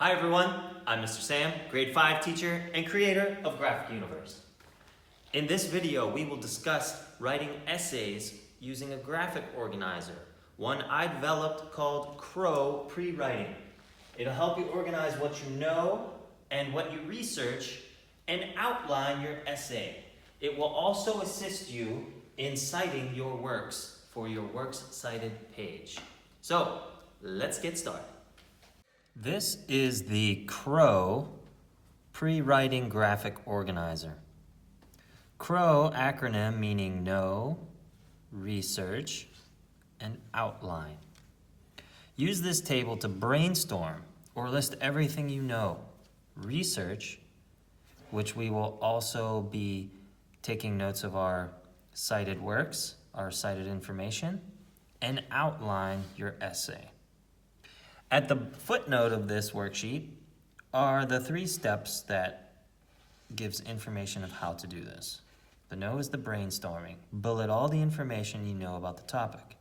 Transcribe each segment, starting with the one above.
Hi everyone, I'm Mr. Sam, grade 5 teacher and creator of Graphik Universe. In this video, we will discuss writing essays using a graphic organizer, one I developed called KRO Pre-Writing. It'll help you organize what you know and what you research and outline your essay. It will also assist you in citing your works for your Works Cited page. So, let's get started. This is the KRO Pre-Writing Graphic Organizer. KRO acronym meaning know, research, and outline. Use this table to brainstorm or list everything you know. Research, which we will also be taking notes of our cited works, our cited information, and outline your essay. At the footnote of this worksheet are the 3 steps that gives information of how to do this. The know is the brainstorming. Bullet all the information you know about the topic.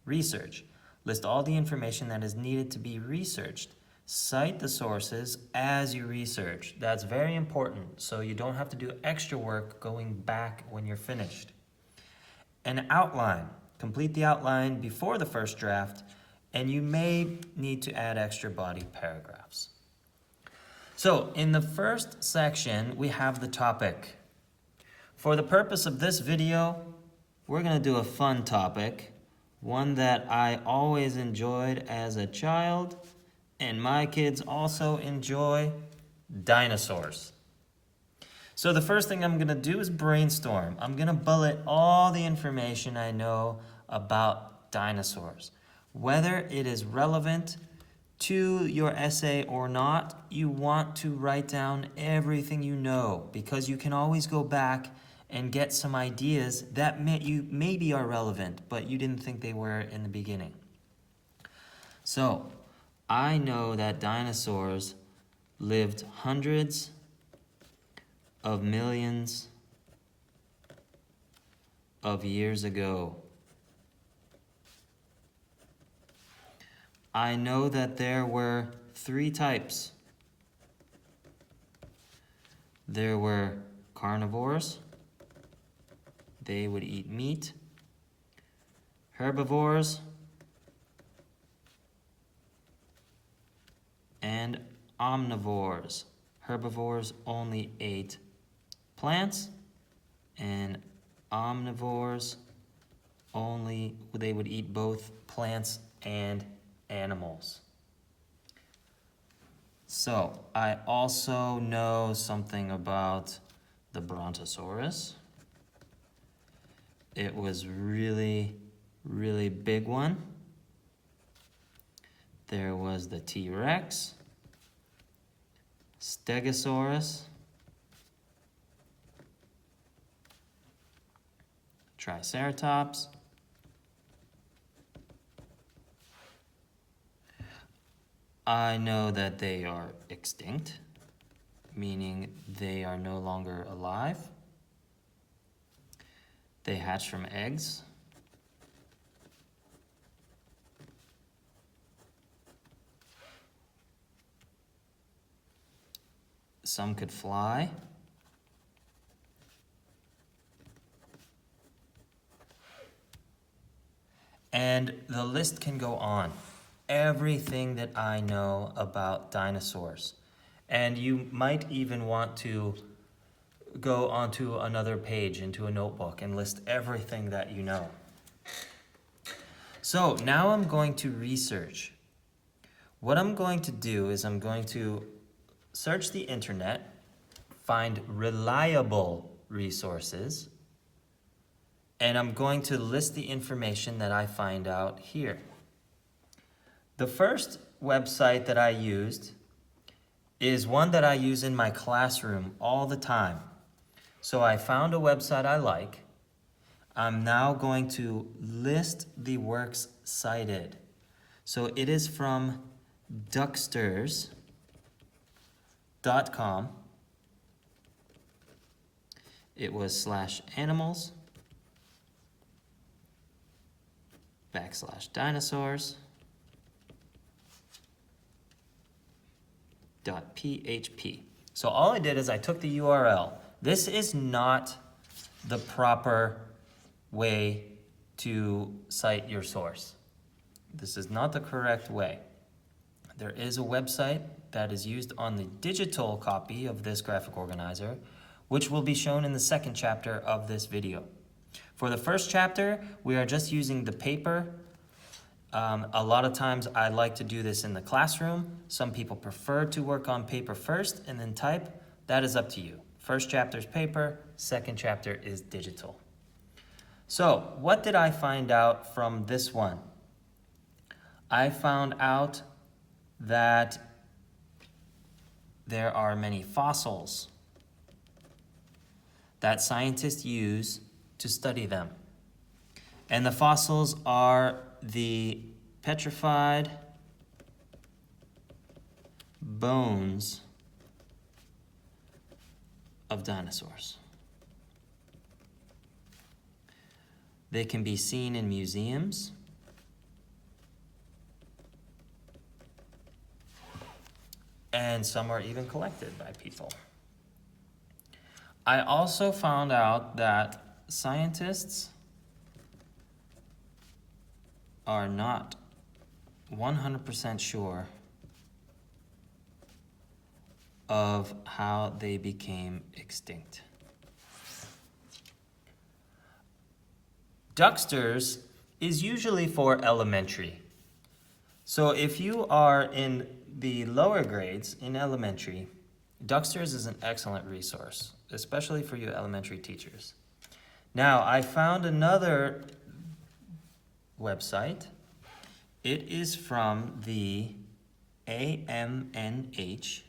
Research. List all the information that is needed to be researched. Cite the sources as you research. That's very important, so you don't have to do extra work going back when you're finished. And outline. Complete the outline before the first draft, and you may need to add extra body paragraphs. So in the first section, we have the topic. For the purpose of this video, we're going to do a fun topic, one that I always enjoyed as a child, and my kids also enjoy: dinosaurs. So the first thing I'm going to do is brainstorm. I'm going to bullet all the information I know about dinosaurs. Whether it is relevant to your essay or not, you want to write down everything you know, because you can always go back and get some ideas that maybe are relevant, but you didn't think they were in the beginning. So, I know that dinosaurs lived hundreds of millions of years ago. I know that there were 3 types. There were carnivores. They would eat meat. Herbivores. And omnivores. Herbivores only ate plants, and omnivores they would eat both plants and animals. So, I also know something about the Brontosaurus. It was really big one. There was the T-Rex, Stegosaurus, Triceratops, I know that they are extinct, meaning they are no longer alive. They hatch from eggs. Some could fly. And the list can go on. Everything that I know about dinosaurs. And you might even want to go onto another page into a notebook and list everything that you know. So now I'm going to research. What I'm going to do is I'm going to search the internet, find reliable resources, and I'm going to list the information that I find out here. The first website that I used is one that I use in my classroom all the time. So I found a website I like. I'm now going to list the works cited. So it is from ducksters.com. It was /animals /dinosaurs .php. So all I did is I took the URL. This is not the proper way to cite your source. This is not the correct way. There is a website that is used on the digital copy of this graphic organizer, which will be shown in the second chapter of this video. For the first chapter, we are just using the paper. A lot of times I like to do this in the classroom. Some people prefer to work on paper first and then type. That is up to you. First chapter is paper, second chapter is digital. So what did I find out from this one? I found out that there are many fossils that scientists use to study them. And the fossils are the petrified bones of dinosaurs. They can be seen in museums. And some are even collected by people. I also found out that scientists are not 100% sure of how they became extinct. Ducksters is usually for elementary. So if you are in the lower grades in elementary, Ducksters is an excellent resource, especially for you elementary teachers. Now, I found another website. It is from the AMNH,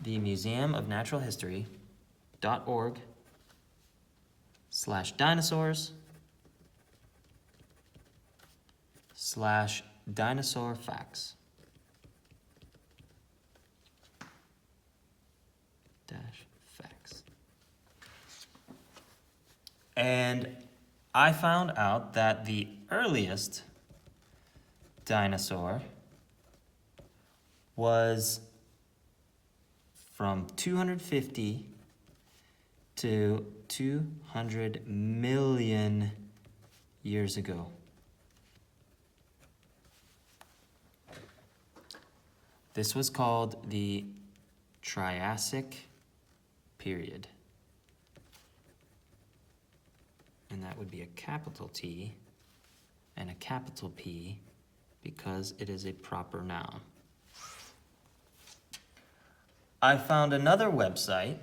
the Museum of Natural History.org/dinosaurs/dinosaur facts. Facts. And I found out that the earliest dinosaur was from 250 to 200 million years ago. This was called the Triassic period. And that would be a capital T and a capital P because it is a proper noun. I found another website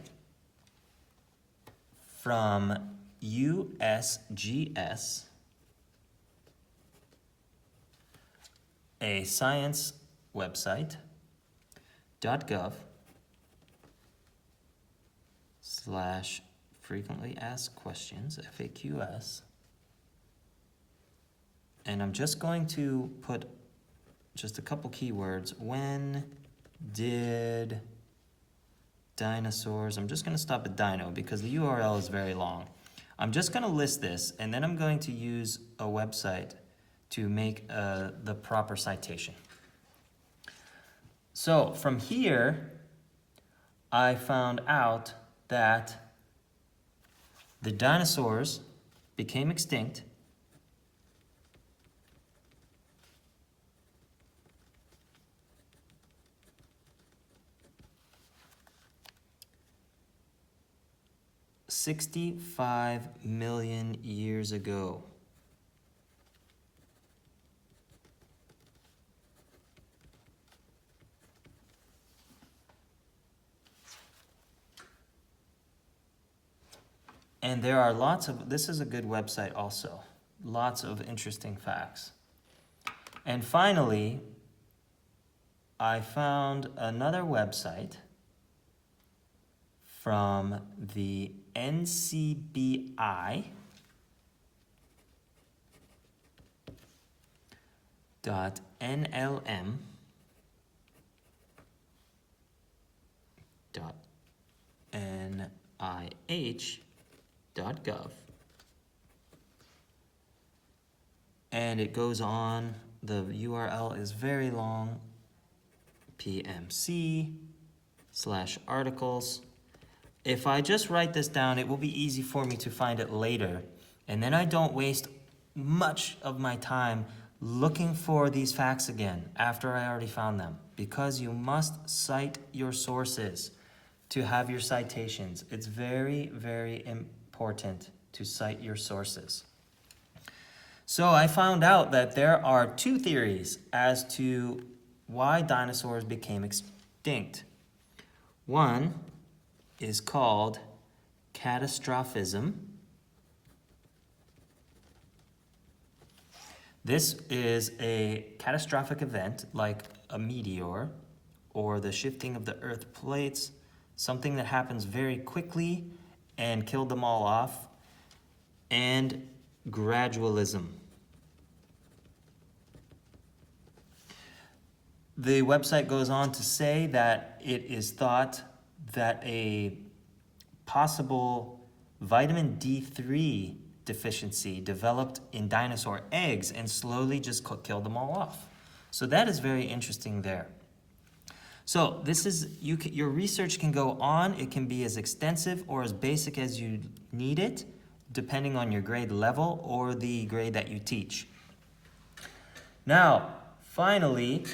from USGS, a science website, .gov/frequently asked questions, FAQs. And I'm just going to put just a couple keywords. When did dinosaurs, I'm just going to stop at dino because the URL is very long. I'm just going to list this and then I'm going to use a website to make the proper citation. So from here, I found out that the dinosaurs became extinct $65 million years ago. And there are lots of, this is a good website also, lots of interesting facts. And finally, I found another website from the NCBI .nlm .nih.gov, and it goes on the URL is very long, PMC/articles. If I just write this down, it will be easy for me to find it later. And then I don't waste much of my time looking for these facts again after I already found them, because you must cite your sources to have your citations. It's very, very important to cite your sources. So I found out that there are two theories as to why dinosaurs became extinct. One is called catastrophism. This is a catastrophic event like a meteor or the shifting of the Earth plates, something that happens very quickly and killed them all off, and gradualism. The website goes on to say that it is thought that a possible vitamin D3 deficiency developed in dinosaur eggs and slowly just killed them all off. So that is very interesting there. So this is, your research can go on. It can be as extensive or as basic as you need it, depending on your grade level or the grade that you teach. Now, finally,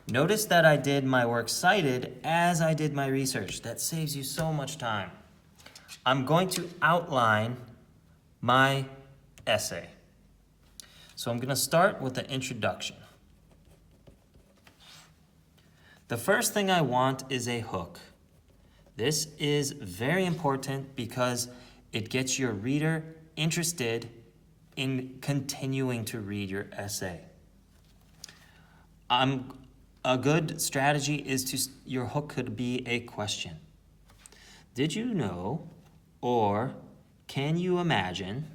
notice that I did my works cited as I did my research. That saves you so much time. I'm going to outline my essay. So I'm going to start with the introduction. The first thing I want is a hook. This is very important because it gets your reader interested in continuing to read your essay. A good strategy is your hook could be a question. Did you know, or can you imagine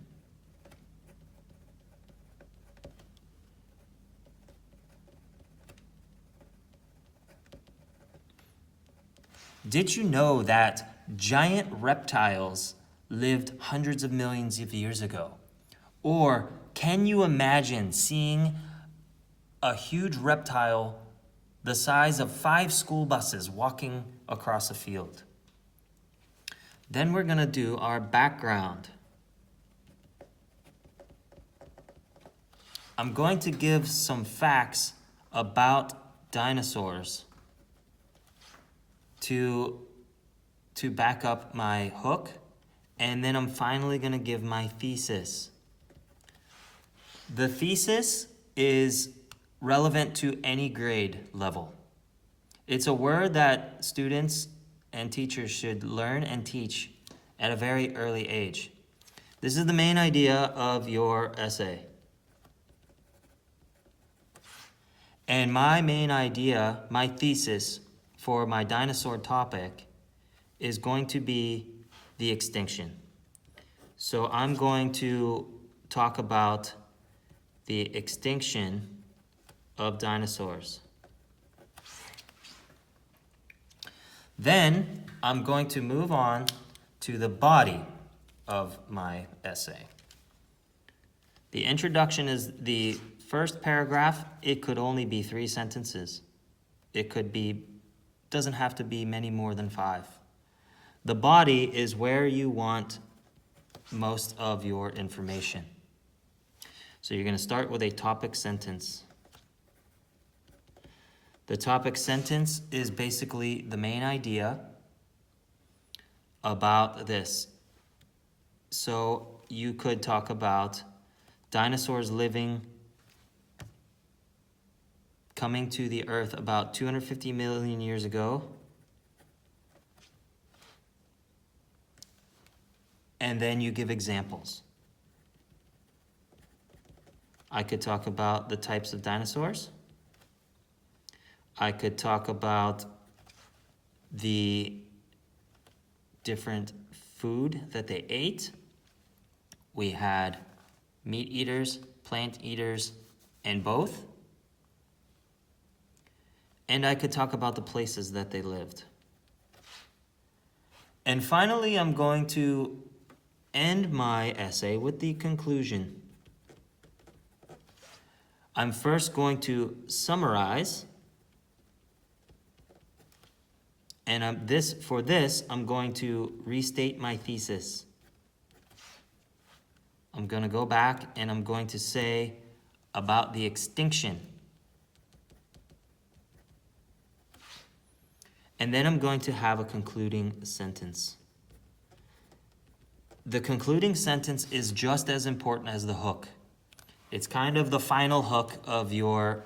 that giant reptiles lived hundreds of millions of years ago? Or can you imagine seeing a huge reptile the size of 5 school buses walking across a field? Then we're going to do our background. I'm going to give some facts about dinosaurs to back up my hook, and then I'm finally going to give my thesis. The thesis is relevant to any grade level. It's a word that students and teachers should learn and teach at a very early age. This is the main idea of your essay. And my main idea, my thesis for my dinosaur topic is going to be the extinction. So I'm going to talk about the extinction of dinosaurs. Then I'm going to move on to the body of my essay. The introduction is the first paragraph. It could only be 3 sentences. Doesn't have to be many more than 5. The body is where you want most of your information. So you're going to start with a topic sentence. The topic sentence is basically the main idea about this. So you could talk about dinosaurs coming to the earth about 250 million years ago. And then you give examples. I could talk about the types of dinosaurs. I could talk about the different food that they ate. We had meat eaters, plant eaters, and both. And I could talk about the places that they lived. And finally, I'm going to end my essay with the conclusion. I'm first going to summarize, and for this, I'm going to restate my thesis. I'm going to go back and I'm going to say about the extinction. And then I'm going to have a concluding sentence. The concluding sentence is just as important as the hook. It's kind of the final hook of your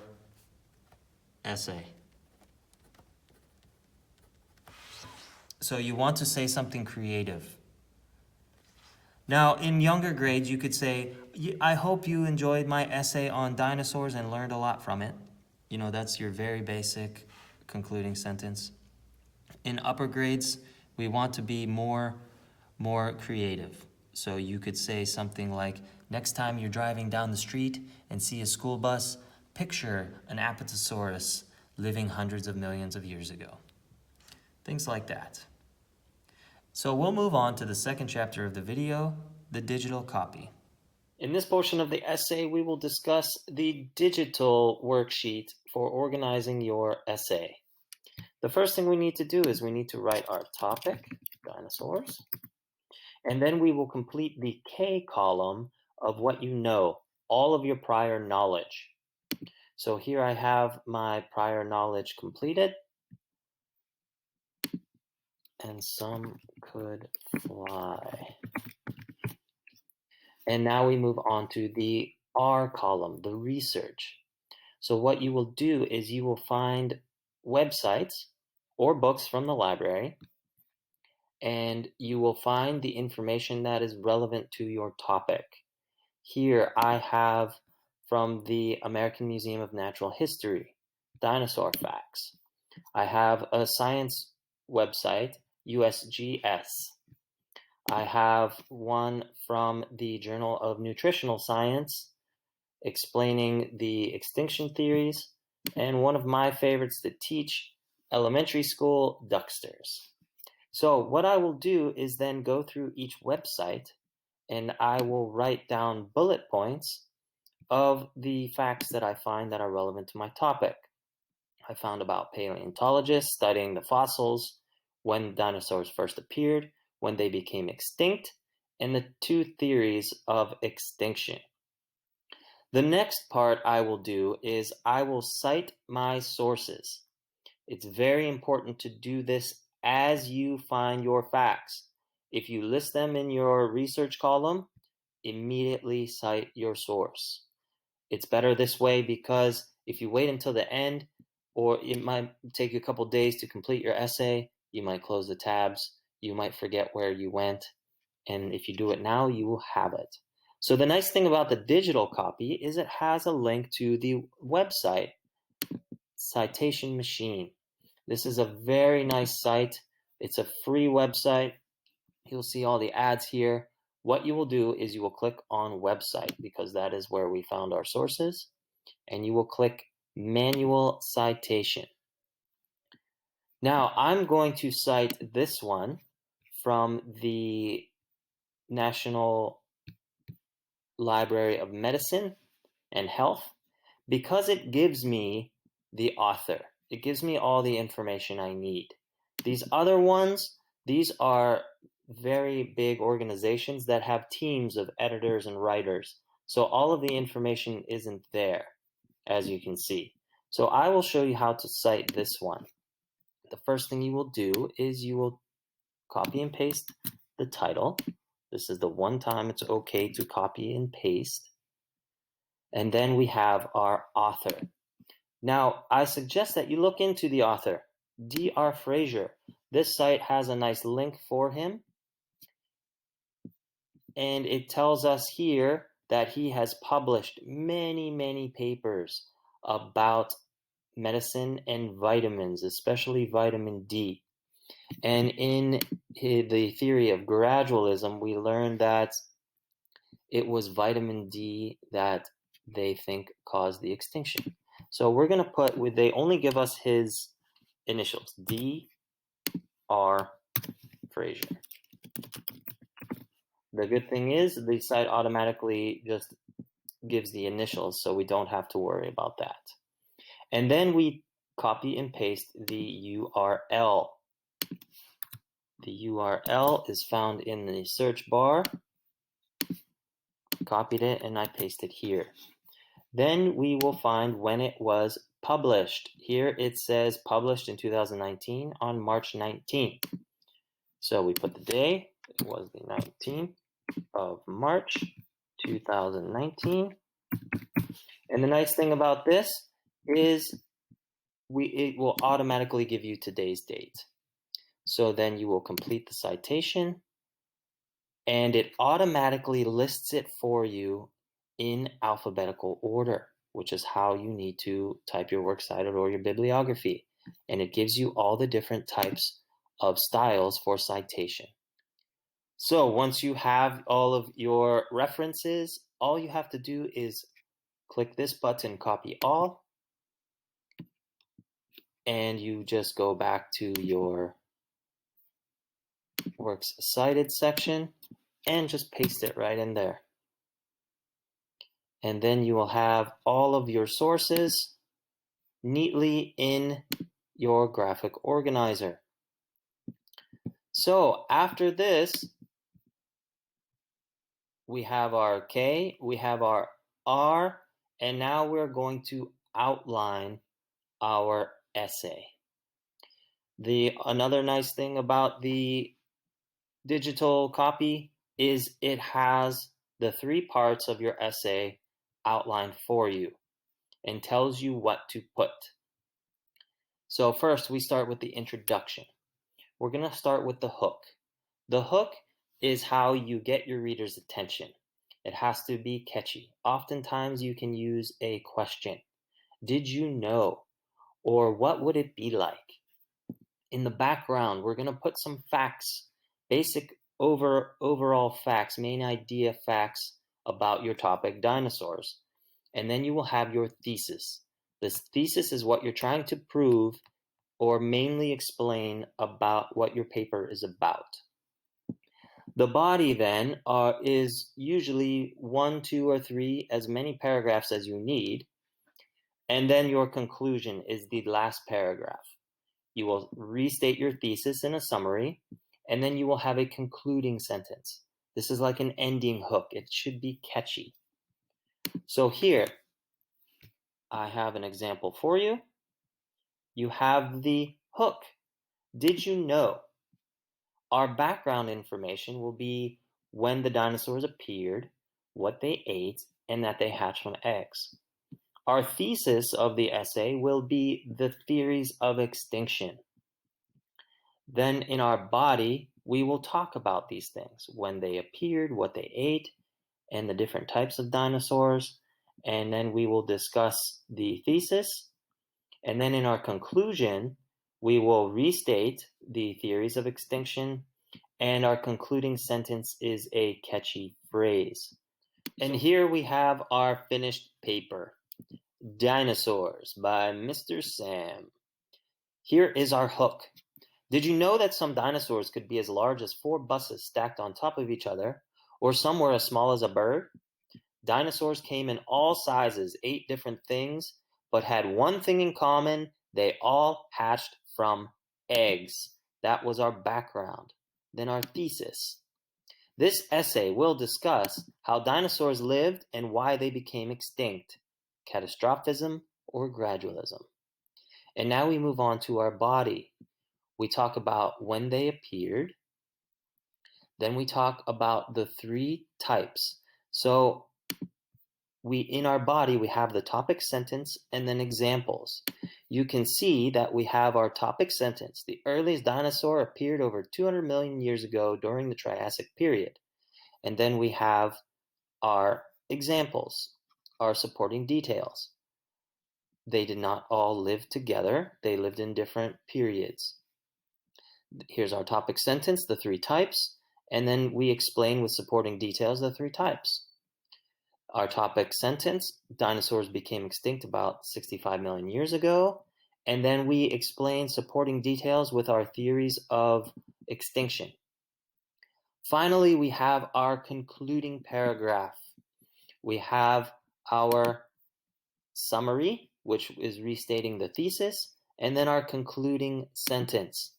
essay. So you want to say something creative. Now, in younger grades, you could say, I hope you enjoyed my essay on dinosaurs and learned a lot from it. You know, that's your very basic concluding sentence. In upper grades, we want to be more creative. So you could say something like, next time you're driving down the street and see a school bus, picture an Apatosaurus living hundreds of millions of years ago. Things like that. So we'll move on to the second chapter of the video, the digital copy. In this portion of the essay, we will discuss the digital worksheet for organizing your essay. The first thing we need to do is we need to write our topic, dinosaurs, and then we will complete the K column of what you know, all of your prior knowledge. So here I have my prior knowledge completed. And some could fly. And now we move on to the R column, the research. So what you will do is you will find websites or books from the library, and you will find the information that is relevant to your topic. Here I have from the American Museum of Natural History, dinosaur facts. I have a science website, USGS. I have one from the Journal of Nutritional Science explaining the extinction theories, and one of my favorites to teach, elementary school ducksters. So what I will do is then go through each website and I will write down bullet points of the facts that I find that are relevant to my topic. I found about paleontologists studying the fossils, when dinosaurs first appeared, when they became extinct, and the two theories of extinction. The next part I will do is I will cite my sources. It's very important to do this as you find your facts. If you list them in your research column, immediately cite your source. It's better this way because if you wait until the end, or it might take you a couple days to complete your essay, you might close the tabs, you might forget where you went, and if you do it now, you will have it. So the nice thing about the digital copy is it has a link to the website, Citation Machine. This is a very nice site. It's a free website. You'll see all the ads here. What you will do is you will click on website because that is where we found our sources, and you will click manual citation. Now I'm going to cite this one from the National Library of Medicine and Health because it gives me the author. It gives me all the information I need. These other ones, these are very big organizations that have teams of editors and writers. So all of the information isn't there, as you can see. So I will show you how to cite this one. The first thing you will do is you will copy and paste the title. This is the one time it's okay to copy and paste. And then we have our author. Now, I suggest that you look into the author, D.R. Fraser. This site has a nice link for him. And it tells us here that he has published many papers about medicine and vitamins, especially vitamin D. And in the theory of gradualism, we learned that it was vitamin D that they think caused the extinction. So we're going to put, they only give us his initials, D.R. Fraser. The good thing is the site automatically just gives the initials, so we don't have to worry about that. And then we copy and paste the URL. The URL is found in the search bar. Copied it and I pasted here. Then we will find when it was published. Here it says published in 2019 on March 19th. So we put the day. It was the 19th of March 2019. And the nice thing about this is it will automatically give you today's date. So then you will complete the citation and it automatically lists it for you in alphabetical order, which is how you need to type your works cited or your bibliography. And it gives you all the different types of styles for citation. So once you have all of your references, all you have to do is click this button, copy all, and you just go back to your works cited section and just paste it right in there. And then you will have all of your sources neatly in your graphic organizer. So after this, we have our K, we have our R, and now we're going to outline our essay. Another nice thing about the digital copy is it has the 3 parts of your essay outlined for you and tells you what to put. So first we start with the introduction. We're going to start with the hook. The hook is how you get your reader's attention. It has to be catchy. Oftentimes you can use a question. Did you know? Or what would it be like? In the background, we're going to put some facts, basic overall facts, main idea facts about your topic, dinosaurs. And then you will have your thesis. This thesis is what you're trying to prove or mainly explain about what your paper is about. The body then is usually 1, 2, or 3, as many paragraphs as you need. And then your conclusion is the last paragraph. You will restate your thesis in a summary, and then you will have a concluding sentence. This is like an ending hook. It should be catchy. So here, I have an example for you. You have the hook. Did you know? Our background information will be when the dinosaurs appeared, what they ate, and that they hatched from eggs. Our thesis of the essay will be the theories of extinction. Then in our body, we will talk about these things, when they appeared, what they ate, and the different types of dinosaurs. And then we will discuss the thesis. And then in our conclusion, we will restate the theories of extinction, and our concluding sentence is a catchy phrase. And here we have our finished paper, Dinosaurs by Mr. Sam. Here is our hook. Did you know that some dinosaurs could be as large as 4 buses stacked on top of each other, or some were as small as a bird? Dinosaurs came in all sizes, ate different things, but had one thing in common: they all hatched from eggs. That was our background. Then our thesis. This essay will discuss how dinosaurs lived and why they became extinct, catastrophism or gradualism. And now we move on to our body. We talk about when they appeared. Then we talk about the 3 types. So in our body, we have the topic sentence and then examples. You can see that we have our topic sentence. The earliest dinosaur appeared over 200 million years ago during the Triassic period. And then we have our examples, our supporting details. They did not all live together. They lived in different periods. Here's our topic sentence, the 3 types, and then we explain with supporting details the 3 types. Our topic sentence, dinosaurs became extinct about 65 million years ago, and then we explain supporting details with our theories of extinction. Finally, we have our concluding paragraph. We have our summary, which is restating the thesis, and then our concluding sentence.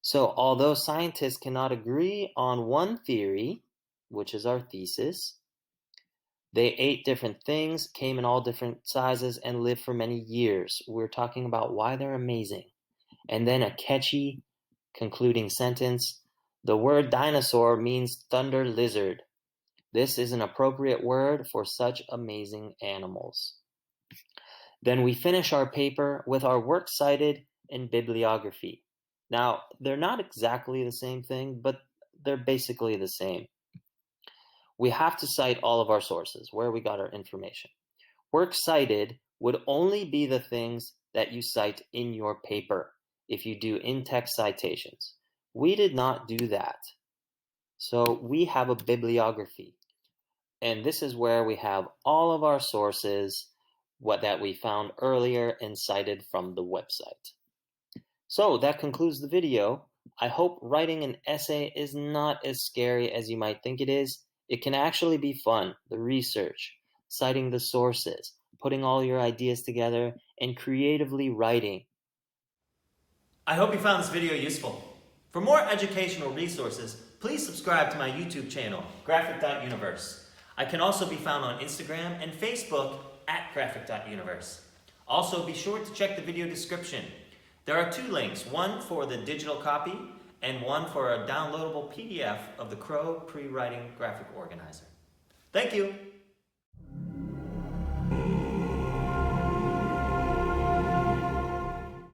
So although scientists cannot agree on one theory, which is our thesis, they ate different things, came in all different sizes, and lived for many years. We're talking about why they're amazing. And then a catchy concluding sentence. The word dinosaur means thunder lizard. This is an appropriate word for such amazing animals. Then we finish our paper with our works cited and bibliography. Now, they're not exactly the same thing, but they're basically the same. We have to cite all of our sources, where we got our information. Works cited would only be the things that you cite in your paper if you do in-text citations. We did not do that. So we have a bibliography. And this is where we have all of our sources that we found earlier and cited from the website. So that concludes the video. I hope writing an essay is not as scary as you might think it is. It can actually be fun. The research, citing the sources, putting all your ideas together, and creatively writing. I hope you found this video useful. For more educational resources, please subscribe to my YouTube channel, Graphik Universe. I can also be found on Instagram and Facebook at Graphik Universe. Also, be sure to check the video description. There are 2 links, one for the digital copy and one for a downloadable PDF of the KRO Pre-Writing Graphic Organizer. Thank you.